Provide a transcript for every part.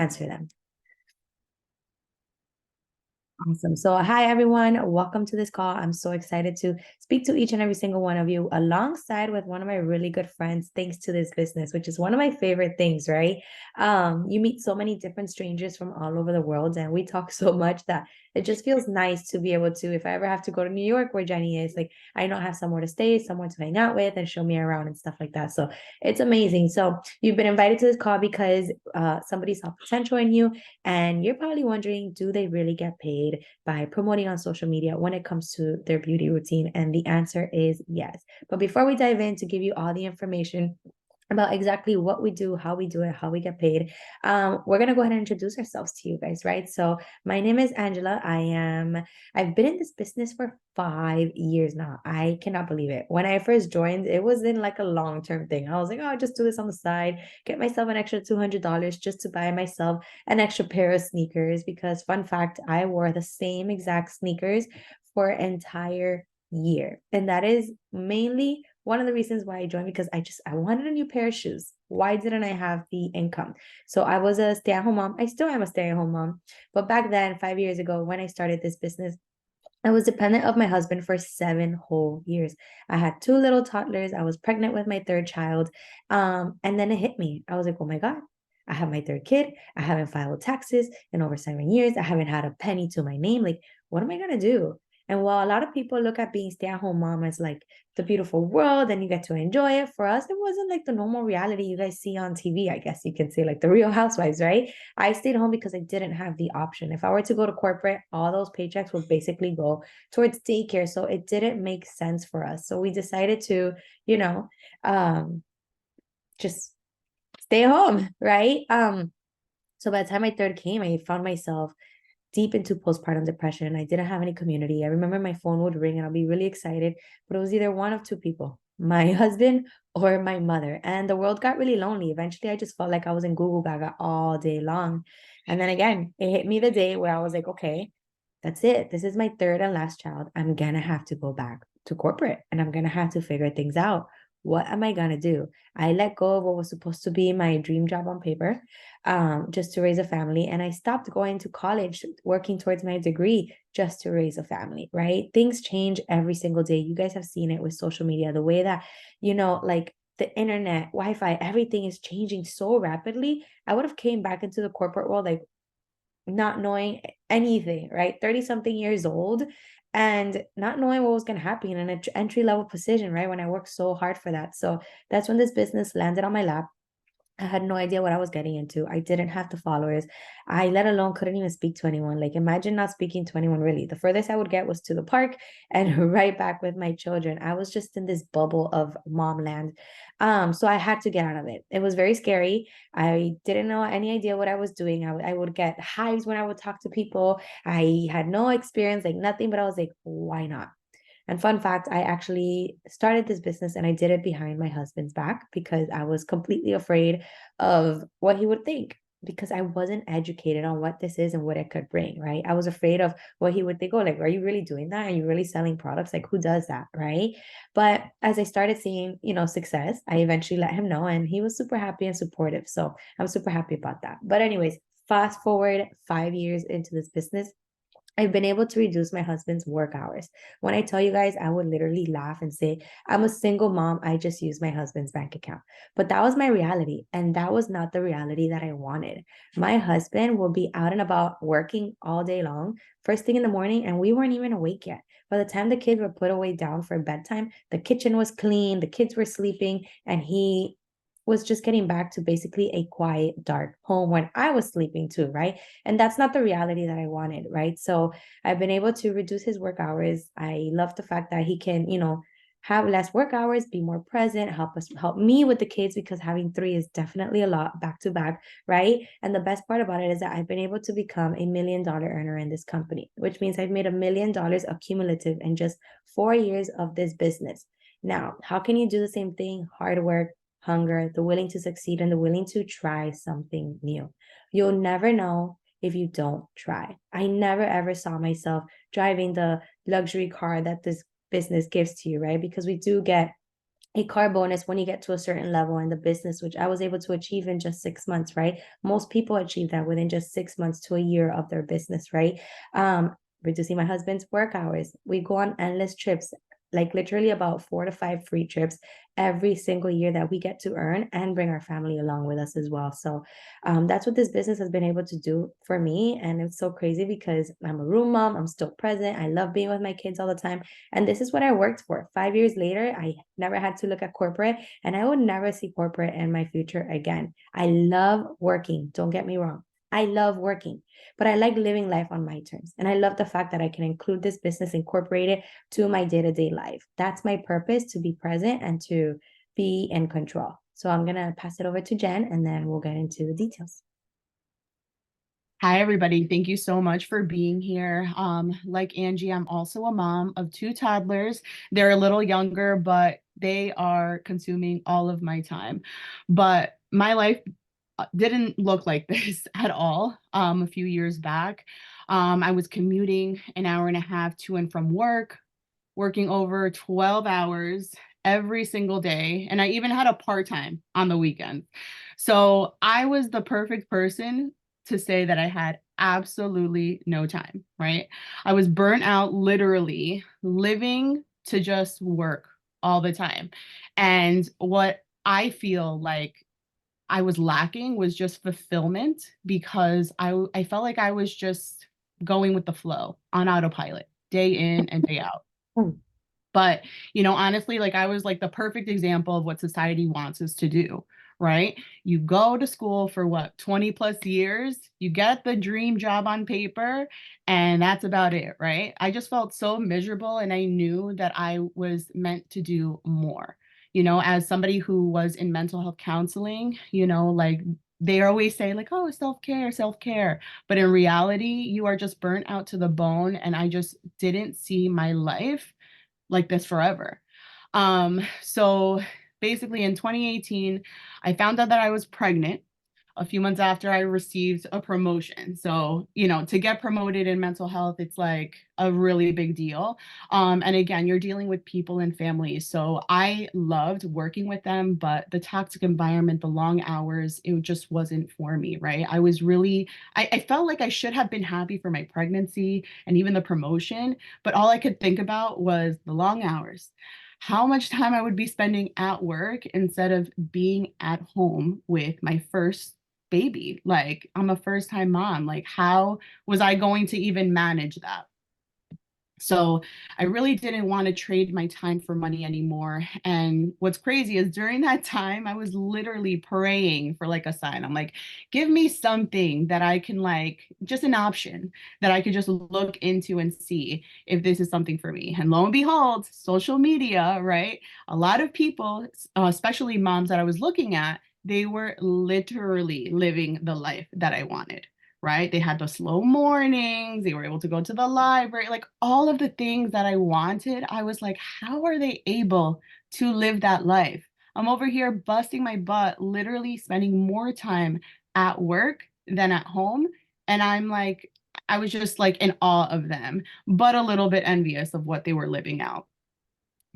answer them. Awesome. So, hi, everyone. Welcome to this call. I'm so excited to speak to each and every single one of you alongside with one of my really good friends, thanks to this business, which is one of my favorite things, right? You meet so many different strangers from all over the world, and we talk so much that it just feels nice to be able to, if I ever have to go to New York where Jenny is, like I know I have somewhere to stay, someone to hang out with, and show me around and stuff like that. So, it's amazing. So, you've been invited to this call because somebody saw potential in you, and you're probably wondering, do they really get paid by promoting on social media when it comes to their beauty routine? And the answer is yes. But before we dive in to give you all the information about exactly what we do, how we do it, how we get paid, we're gonna go ahead and introduce ourselves to you guys, right? So my name is Angela. I've been in this business for 5 years now. I cannot believe it. When I first joined, it was in like a long-term thing. I was like, oh, I'll just do this on the side, get myself an extra $200 just to buy myself an extra pair of sneakers. Because fun fact, I wore the same exact sneakers for an entire year. And that is mainly one of the reasons why I joined, because I wanted a new pair of shoes. Why didn't I have the income? So I was a stay-at-home mom. I still am a stay-at-home mom. But back then, 5 years ago, when I started this business, I was dependent of my husband for 7 whole years. I had two little toddlers. I was pregnant with my third child. And then it hit me. I was like, oh my God, I have my third kid. I haven't filed taxes in over 7 years. I haven't had a penny to my name. Like, what am I going to do? And while a lot of people look at being stay-at-home mom as like the beautiful world and you get to enjoy it, for us, it wasn't like the normal reality you guys see on TV, I guess you can say, like the Real Housewives, right? I stayed home because I didn't have the option. If I were to go to corporate, all those paychecks would basically go towards daycare. So it didn't make sense for us. So we decided to, you know, um, just stay home, right? So by the time my third came, I found myself deep into postpartum depression. I didn't have any community. I remember my phone would ring and I'll be really excited, but it was either one of two people, my husband or my mother. And the world got really lonely. Eventually, I just felt like I was in Google Gaga all day long. And then again, it hit me the day where I was like, okay, that's it. This is my third and last child. I'm going to have to go back to corporate and I'm going to have to figure things out. What am I going to do? I let go of what was supposed to be my dream job on paper, just to raise a family. And I stopped going to college, working towards my degree just to raise a family, right? Things change every single day. You guys have seen it with social media, the way that, like the internet, Wi-Fi, everything is changing so rapidly. I would have came back into the corporate world like not knowing anything, right? 30 something years old and not knowing what was going to happen in an entry level position, right? When I worked so hard for that. So that's when this business landed on my lap. I had no idea what I was getting into. I didn't have the followers. I, let alone, couldn't even speak to anyone. Like, imagine not speaking to anyone really. The furthest I would get was to the park and right back with my children. I was just in this bubble of mom land. So I had to get out of it. It was very scary. I didn't know any idea what I was doing. I would get hives when I would talk to people. I had no experience, like nothing, but I was like, why not? And fun fact, I actually started this business and I did it behind my husband's back because I was completely afraid of what he would think, because I wasn't educated on what this is and what it could bring, right? I was afraid of what he would think. Oh, like, are you really doing that? Are you really selling products? Like, who does that, right? But as I started seeing, success, I eventually let him know and he was super happy and supportive. So I'm super happy about that. But anyways, fast forward 5 years into this business, I've been able to reduce my husband's work hours. When I tell you guys, I would literally laugh and say, I'm a single mom. I just use my husband's bank account. But that was my reality. And that was not the reality that I wanted. My husband will be out and about working all day long, first thing in the morning, and we weren't even awake yet. By the time the kids were put away down for bedtime, the kitchen was clean, the kids were sleeping, and he was just getting back to basically a quiet, dark home when I was sleeping too, right? And that's not the reality that I wanted, right? So I've been able to reduce his work hours. I love the fact that he can, have less work hours, be more present, help me with the kids, because having three is definitely a lot back to back, right? And the best part about it is that I've been able to become $1 million earner in this company, which means I've made $1 million accumulative in just 4 years of this business. Now, how can you do the same thing? Hard work, hunger, the willing to succeed, and the willing to try something new. You'll never know if you don't try. I never ever saw myself driving the luxury car that this business gives to you, right? Because we do get a car bonus when you get to a certain level in the business, which I was able to achieve in just 6 months, right? Most people achieve that within just 6 months to a year of their business, right? Reducing my husband's work hours. We go on endless trips, like literally about 4 to 5 free trips every single year that we get to earn and bring our family along with us as well. So that's what this business has been able to do for me. And it's so crazy because I'm a room mom, I'm still present. I love being with my kids all the time. And this is what I worked for. 5 years later, I never had to look at corporate, and I would never see corporate in my future again. I love working. Don't get me wrong. I love working, but I like living life on my terms. And I love the fact that I can include this business, incorporate it to my day to day life. That's my purpose, to be present and to be in control. So I'm going to pass it over to Jen and then we'll get into the details. Hi, everybody. Thank you so much for being here. Like Angie, I'm also a mom of 2 toddlers. They're a little younger, but they are consuming all of my time. But my life didn't look like this at all. A few years back, I was commuting an hour and a half to and from work, working over 12 hours every single day. And I even had a part-time on the weekend. So I was the perfect person to say that I had absolutely no time, right? I was burnt out, literally living to just work all the time. And what I feel like I was lacking was just fulfillment because I felt like I was just going with the flow on autopilot day in and day out. Hmm. But, honestly, like I was like the perfect example of what society wants us to do, right? You go to school for what, 20 plus years, you get the dream job on paper, and that's about it, right? I just felt so miserable and I knew that I was meant to do more. As somebody who was in mental health counseling, like they always say like, oh, self-care, self-care, but in reality you are just burnt out to the bone, and I just didn't see my life like this forever. So basically in 2018, I found out that I was pregnant a few months after I received a promotion. So, to get promoted in mental health, it's like a really big deal. And again, you're dealing with people and families. So I loved working with them, but the toxic environment, the long hours, it just wasn't for me, right? I felt like I should have been happy for my pregnancy and even the promotion, but all I could think about was the long hours, how much time I would be spending at work instead of being at home with my first baby. Like, I'm a first time mom. Like, how was I going to even manage that? So I really didn't want to trade my time for money anymore. And what's crazy is during that time, I was literally praying for like a sign. I'm like, give me something that I can like, just an option that I could just look into and see if this is something for me. And lo and behold, social media, right? A lot of people, especially moms that I was looking at, they were literally living the life that I wanted, right? They had the slow mornings, they were able to go to the library, like all of the things that I wanted. I was like, how are they able to live that life? I'm over here busting my butt, literally spending more time at work than at home. And I'm like, I was just like in awe of them, but a little bit envious of what they were living out.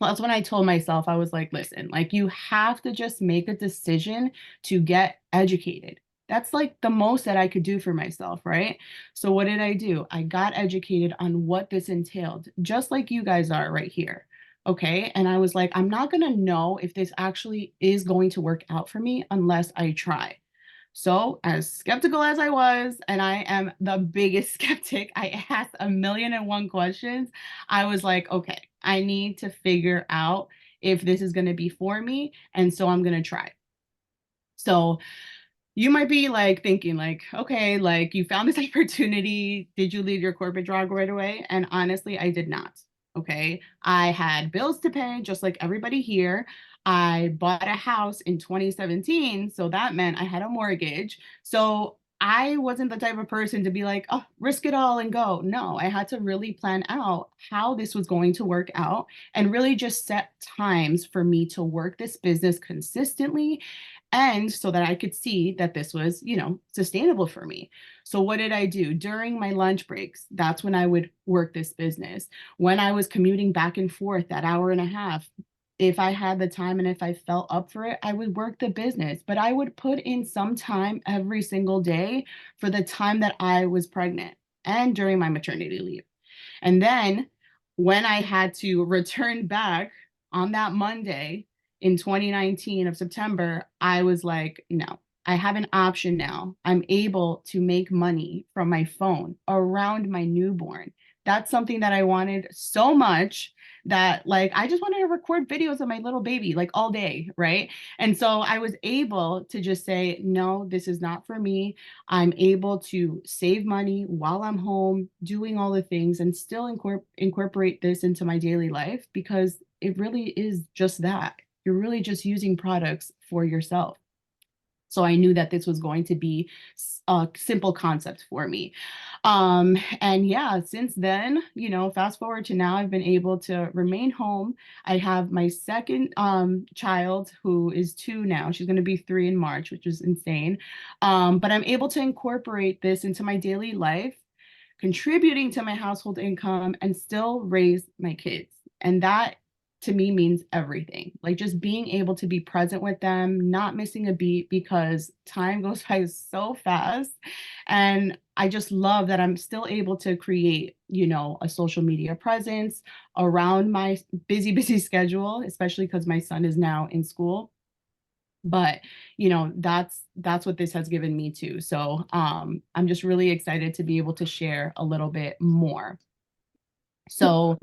Well, that's when I told myself, I was like, listen, like you have to just make a decision to get educated. That's like the most that I could do for myself, right? So what did I do? I got educated on what this entailed, just like you guys are right here. Okay. And I was like, I'm not going to know if this actually is going to work out for me unless I try. So, as skeptical as I was, and I am the biggest skeptic, I asked a million and one questions. I was like, okay, I need to figure out if this is going to be for me. And so I'm going to try. So, you might be like thinking, like, okay, like you found this opportunity. Did you leave your corporate job right away? And honestly, I did not. Okay. I had bills to pay, just like everybody here. I bought a house in 2017. So that meant I had a mortgage. So I wasn't the type of person to be like, oh, risk it all and go. No, I had to really plan out how this was going to work out and really just set times for me to work this business consistently, and so that I could see that this was, sustainable for me. So what did I do? During my lunch breaks, that's when I would work this business. When I was commuting back and forth that hour and a half, if I had the time and if I felt up for it, I would work the business, but I would put in some time every single day for the time that I was pregnant and during my maternity leave. And then when I had to return back on that Monday in 2019 of September, I was like, no, I have an option now. I'm able to make money from my phone around my newborn. That's something that I wanted so much that like I just wanted to record videos of my little baby like all day, right? And so I was able to just say, no, this is not for me. I'm able to save money while I'm home doing all the things and still incorporate this into my daily life because it really is just that. You're really just using products for yourself. So I knew that this was going to be a simple concept for me. And yeah, since then, you know, fast forward to now, I've been able to remain home. I have my second child who is 2 now. She's going to be 3 in March, which is insane. But I'm able to incorporate this into my daily life, contributing to my household income and still raise my kids. And that to me means everything. Like just being able to be present with them, not missing a beat because time goes by so fast. And I just love that I'm still able to create, you know, a social media presence around my busy, busy schedule, especially because my son is now in school. But you know, that's what this has given me too. So I'm just really excited to be able to share a little bit more. So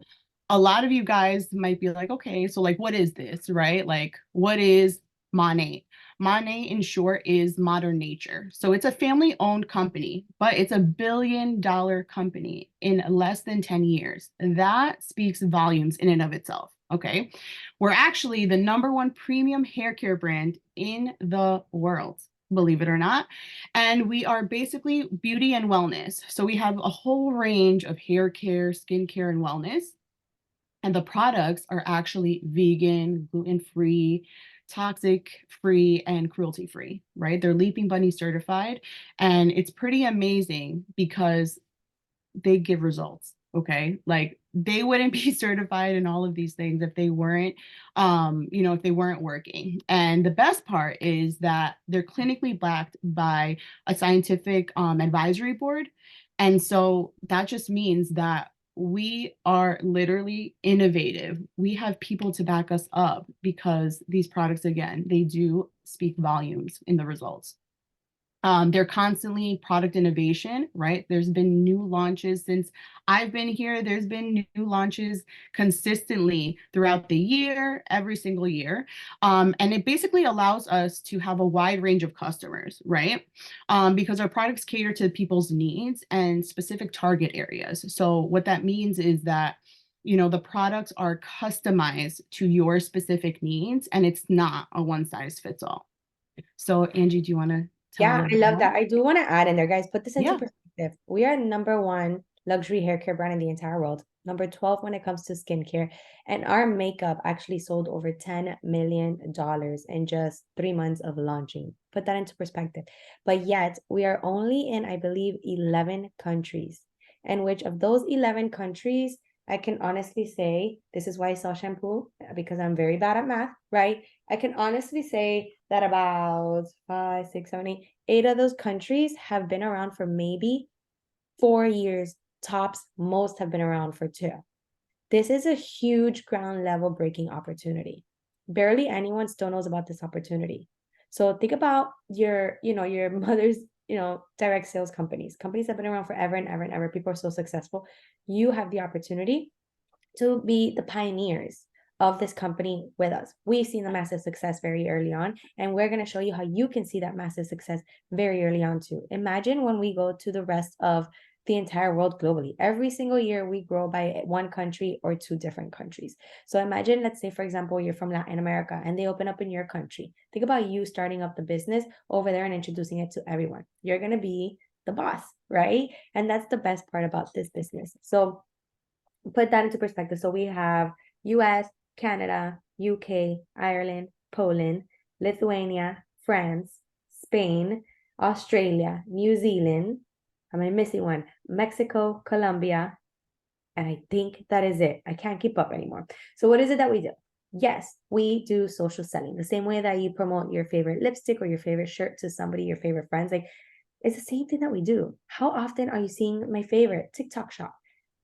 a lot of you guys might be like, okay, so like, what is this, right? Like, what is Monat? Monat, in short, is Modern Nature. So it's a family-owned company, but it's $1 billion company in less than 10 years. That speaks volumes in and of itself, okay? We're actually the #1 premium hair care brand in the world, believe it or not. And we are basically beauty and wellness. So we have a whole range of hair care, skincare, and wellness. And the products are actually vegan, gluten-free, toxic-free, and cruelty-free, right? They're Leaping Bunny certified. And it's pretty amazing because they give results. Okay. Like they wouldn't be certified in all of these things if they weren't, you know, if they weren't working. And the best part is that they're clinically backed by a scientific advisory board. And so that just means that we are literally innovative. We have people to back us up because these products, again, they do speak volumes in the results. They're constantly product innovation, right? There's been new launches since I've been here. There's been new launches consistently throughout the year, every single year. And it basically allows us to have a wide range of customers, right? Because our products cater to people's needs and specific target areas. So what that means is that you know the products are customized to your specific needs and it's not a one size fits all. So Angie, do you want to tell a Yeah, little I bit love more? that. I do want to add in there, guys, put this into Yeah. perspective. We are #1 luxury hair care brand in the entire world, number 12 when it comes to skincare. And our makeup actually sold over $10 million in just 3 months of launching. Put that into perspective. But yet, we are only in, I believe, 11 countries. And which of those 11 countries, I can honestly say, this is why I sell shampoo, because I'm very bad at math, right? I can honestly say that about 5, 6, 7, 8, 8 of those countries have been around for maybe 4 years tops. Most have been around for 2. This is a huge ground level breaking opportunity. Barely anyone still knows about this opportunity. So think about your, your mother's, direct sales companies. Companies have been around forever and ever and ever. People are so successful. You have the opportunity to be the pioneers of this company with us. We've seen the massive success very early on, and we're going to show you how you can see that massive success very early on too. Imagine when we go to the rest of the entire world globally. Every single year, we grow by 1 country or 2 different countries. So imagine, let's say, for example, you're from Latin America and they open up in your country. Think about you starting up the business over there and introducing it to everyone. You're going to be the boss, right? And that's the best part about this business. So put that into perspective. So we have US, Canada, UK, Ireland, Poland, Lithuania, France, Spain, Australia, New Zealand. Am I missing one? Mexico, Colombia, and I think that is it. I can't keep up anymore. So what is it that we do? Yes, we do social selling the same way that you promote your favorite lipstick or your favorite shirt to somebody, your favorite friends. Like it's the same thing that we do. How often are you seeing my favorite TikTok shop?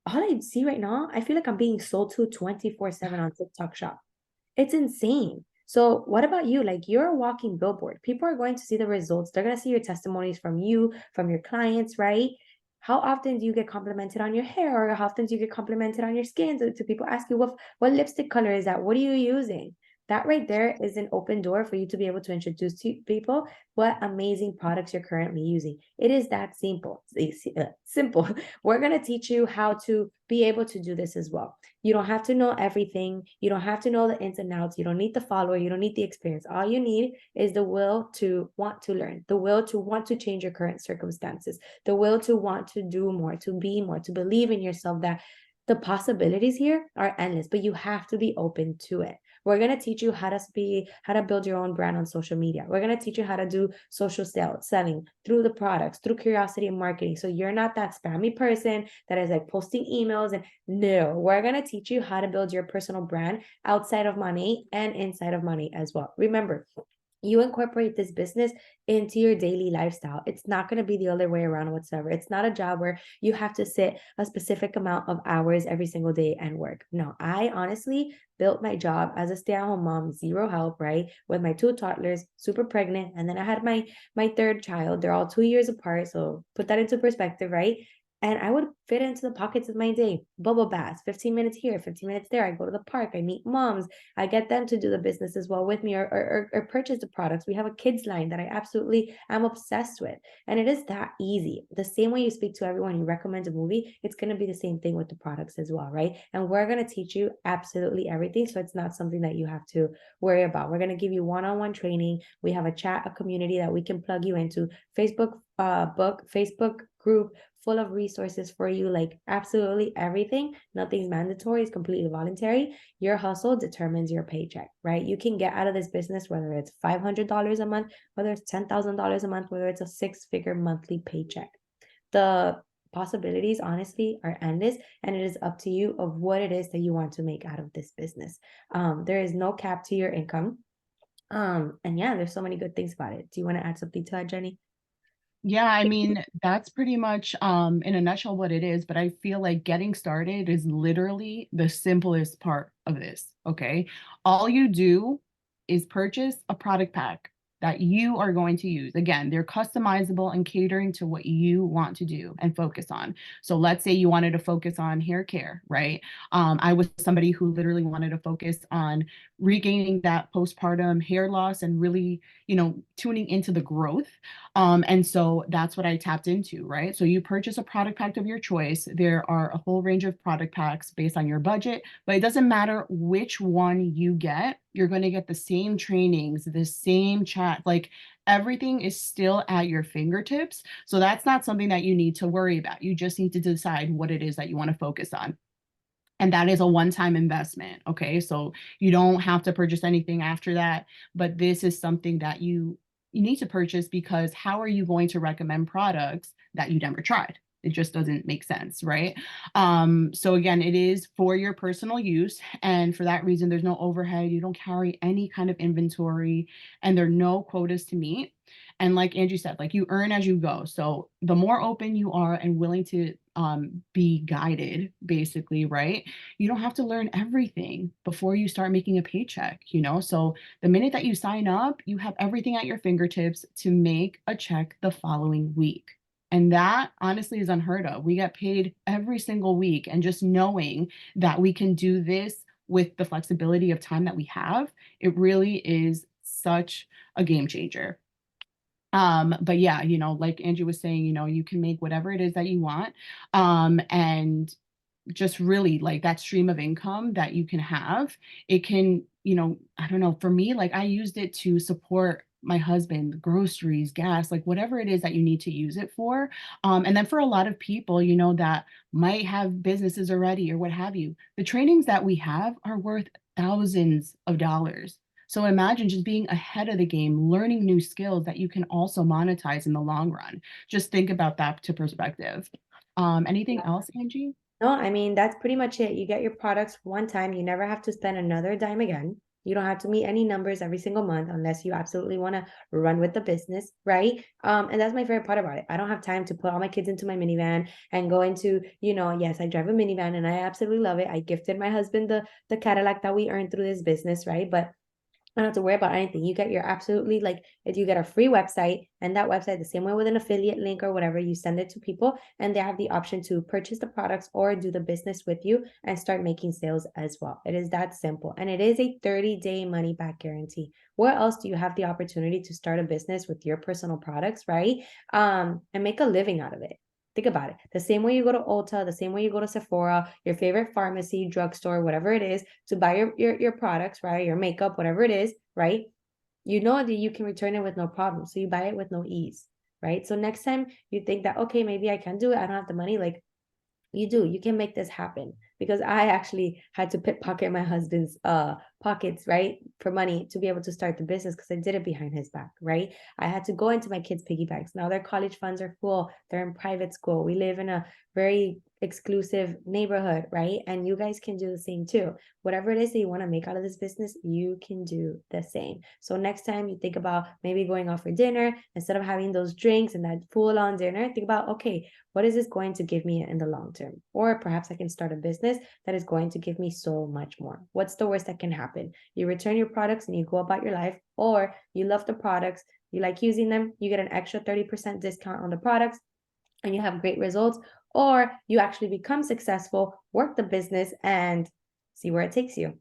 All I see right now, I feel like I'm being sold to 24/7 on TikTok shop. It's insane. So, what about you? Like, you're a walking billboard. People are going to see the results. They're going to see your testimonies from you, from your clients, right? How often do you get complimented on your hair, or how often do you get complimented on your skin? Do people ask you what lipstick color is that? What are you using? That right there is an open door for you to be able to introduce to people what amazing products you're currently using. It is that simple. Simple. We're going to teach you how to be able to do this as well. You don't have to know everything. You don't have to know the ins and outs. You don't need the follower. You don't need the experience. All you need is the will to want to learn, the will to want to change your current circumstances, the will to want to do more, to be more, to believe in yourself that the possibilities here are endless, but you have to be open to it. We're going to teach you how to build your own brand on social media. We're going to teach you how to do social selling through the products, through curiosity and marketing. So you're not that spammy person that is like posting emails. And no, we're going to teach you how to build your personal brand outside of money and inside of money as well. Remember, you incorporate this business into your daily lifestyle. It's not going to be the other way around whatsoever. It's not a job where you have to sit a specific amount of hours every single day and work. No, I honestly built my job as a stay-at-home mom, zero help, right? With my two toddlers, super pregnant, and then I had my third child. They're all 2 years apart, so put that into perspective, right? And I would fit into the pockets of my day. Bubble baths, 15 minutes here, 15 minutes there. I go to the park, I meet moms, I get them to do the business as well with me, or purchase the products. We have a kids line that I absolutely am obsessed with. And it is that easy. The same way you speak to everyone, you recommend a movie, it's going to be the same thing with the products as well, right? And we're going to teach you absolutely everything. So it's not something that you have to worry about. We're going to give you one-on-one training. We have a chat, a community that we can plug you into, Facebook group full of resources for you, like absolutely everything. Nothing's mandatory, it's completely voluntary. Your hustle determines your paycheck, right? You can get out of this business whether it's $500 a month, whether it's $10,000 a month, whether it's a six-figure monthly paycheck. The possibilities honestly are endless, and it is up to you of what it is that you want to make out of this business. There is no cap to your income. And yeah, there's so many good things about it. Do you want to add something to that, Jenny? Yeah, I mean, that's pretty much in a nutshell what it is, but I feel like getting started is literally the simplest part of this, okay? All you do is purchase a product pack that you are going to use. Again, they're customizable and catering to what you want to do and focus on. So let's say you wanted to focus on hair care, right? I was somebody who literally wanted to focus on regaining that postpartum hair loss and really, tuning into the growth. And so that's what I tapped into, right? So you purchase a product pack of your choice. There are a whole range of product packs based on your budget, but it doesn't matter which one you get, you're going to get the same trainings, the same chat, like everything is still at your fingertips. So that's not something that you need to worry about. You just need to decide what it is that you want to focus on. And that is a one-time investment. Okay. So you don't have to purchase anything after that. But this is something that you need to purchase because how are you going to recommend products that you never tried? It just doesn't make sense, right? So again, it is for your personal use. And for that reason, there's no overhead. You don't carry any kind of inventory, and there are no quotas to meet. And like Angie said, like you earn as you go. So the more open you are and willing to be guided, basically, right? You don't have to learn everything before you start making a paycheck, So the minute that you sign up, you have everything at your fingertips to make a check the following week. And that honestly is unheard of. We get paid every single week. And just knowing that we can do this with the flexibility of time that we have, it really is such a game changer. But yeah, like Angie was saying, you can make whatever it is that you want. And just really like that stream of income that you can have, it can, I don't know, for me, like I used it to support my husband, groceries, gas, like whatever it is that you need to use it for. And then for a lot of people, that might have businesses already or what have you, the trainings that we have are worth thousands of dollars. So imagine just being ahead of the game, learning new skills that you can also monetize in the long run. Just think about that to perspective. Anything else, Angie? No, I mean, that's pretty much it. You get your products one time. You never have to spend another dime again. You don't have to meet any numbers every single month unless you absolutely want to run with the business, right? And that's my favorite part about it. I don't have time to put all my kids into my minivan and go into, yes, I drive a minivan and I absolutely love it. I gifted my husband the Cadillac that we earned through this business, right? But I don't have to worry about anything. You get your absolutely like if you get a free website and that website the same way with an affiliate link or whatever, you send it to people and they have the option to purchase the products or do the business with you and start making sales as well. It is that simple. And it is a 30-day money back guarantee. Where else do you have the opportunity to start a business with your personal products, right? And make a living out of it. Think about it. The same way you go to Ulta, the same way you go to Sephora, your favorite pharmacy, drugstore, whatever it is, to buy your products, right? Your makeup, whatever it is, right? You know that you can return it with no problem. So you buy it with no ease, right? So next time you think that, okay, maybe I can do it. I don't have the money. Like you can make this happen because I actually had to pickpocket my husband's pockets, right, for money to be able to start the business because I did it behind his back, right? I had to go into my kids' piggy banks. Now their college funds are full. They're in private school. We live in a very exclusive neighborhood, right? And you guys can do the same too. Whatever it is that you want to make out of this business, you can do the same. So next time you think about maybe going out for dinner, instead of having those drinks and that full on dinner, think about, okay, what is this going to give me in the long term? Or perhaps I can start a business that is going to give me so much more. What's the worst that can happen? You return your products and you go about your life, or you love the products, you like using them, you get an extra 30% discount on the products, and you have great results, or you actually become successful, work the business, and see where it takes you.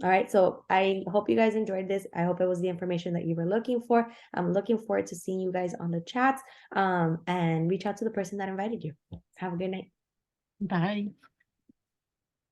All right. So I hope you guys enjoyed this. I hope it was the information that you were looking for. I'm looking forward to seeing you guys on the chats and reach out to the person that invited you. Have a good night. Bye.